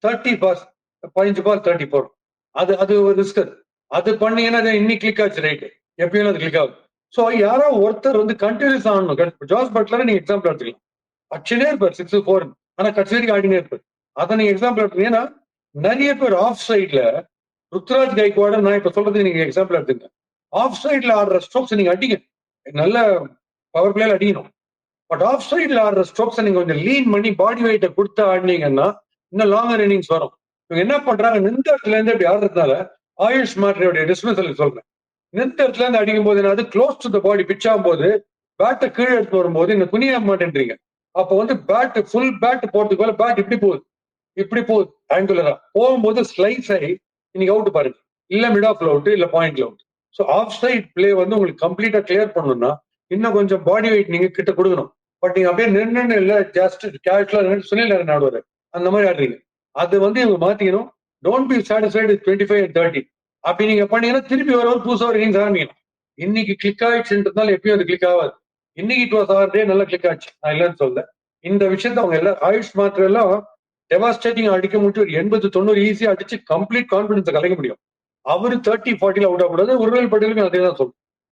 30 pass 15 பால் 34. அது அது ஒரு ரிஸ்க். அது பண்ணீங்கன்னா இன்னைக்கு கிளிக் ஆச்சு ரைட், எப்பயும் அது கிளிக் ஆகும். ஸோ யாரோ ஒருத்தர் வந்து கண்டினியூஸ் ஆகணும். ஜாஸ் பட்லர் நீங்க எக்ஸாம்பிள் எடுத்துக்கலாம். அடிச்சுனே இருப்பார் 6-4, ஆனா கட்சி வரைக்கும் ஆடினே இருப்பார். அதை நீங்க எக்ஸாம்பிள் எடுத்துங்க. ஏன்னா நிறைய பேர் ஆஃப் சைட்ல ருத்ராஜ் கைக்வாட நான் இப்ப சொல்றது நீங்க எக்ஸாம்பிள் எடுத்துங்க. ஆஃப் சைட்ல ஆடுற ஸ்ட்ரோக்ஸ் நீங்க அடிங்க, நல்ல பவர் பிளேல அடிக்கணும். பட் ஆஃப் சைட்ல ஆடுற ஸ்ட்ரோக்ஸ் நீங்க கொஞ்சம் லீன் பண்ணி பாடி வெயிட்டை கொடுத்து ஆடினீங்கன்னா இன்னும் லாங்கர் இன்னிங்ஸ் வரும். இவங்க என்ன பண்றாங்க, நின்ற இடத்துல இருந்து அப்படி ஆடுறதுனால ஆயுஷ் மாத்ரேயோட டிஸ்மிசல் சொல்றேன், நின்ற இடத்துல இருந்து அடிக்கும் போது அது close to the body pitch ஆகும் போது பேட்டை கீழே எடுத்து வரும்போது இந்த குனிய மாட்டேன்றீங்க. அப்போ வந்து பேட் ஃபுல் பேட் போறதுக்கு மேல பேட் இப்படி போகுது ஆங்குலரா போகும்போது ஸ்லைஸ் ஆகி இன்னைக்கு அவுட் பாருங்க, இல்ல மிட் ஆஃப் அவுட் இல்ல பாயிண்ட்ல out. So off side play வந்து உங்களுக்கு கம்ப்ளீட்டா கிளியர் பண்ணணும்னா இன்னும் கொஞ்சம் பாடி வெயிட் நீங்க கிட்ட கொடுக்கணும். பட் நீங்க அப்படியே நின்று இல்ல ஜஸ்ட் கேஷ்ல சுனில் நாராயண் ஆடுவாரு, அந்த மாதிரி ஆடுறீங்க. அது வந்து இவங்க மாத்திக்கணும். டோன்ட் பி சாட்டிஸ்ஃபைட் 25 and 30 அப்படி நீங்க பண்ணீங்கன்னா திருப்பி ஒரு புதுசா ஒரு இன்னிங்ஸ் ஆரம்பிக்கணும். இன்னைக்கு கிளிக் ஆயிடுச்சுன்றதுனால எப்பயும் அது கிளிக் ஆகாது. இன்னைக்கு இட் வாஸ் ஆர் டே நல்லா கிளிக் ஆச்சு, நான் இல்லைன்னு சொல்ல. இந்த விஷயத்த அவங்க எல்லாம் ஆயுஷ் மாத்திரம் எல்லாம் டெவாஸ்டேட்டிங் அடிக்க முடியும். ஒரு 80-90 ஈஸியா அடிச்சு கம்ப்ளீட் கான்பிடன்ஸ் கலைக்க முடியும். அவரு 30-40 அவுட் ஆகக்கூடாது. உருவல் பட்டேலுக்கு அதே தான் சொல்றேன்.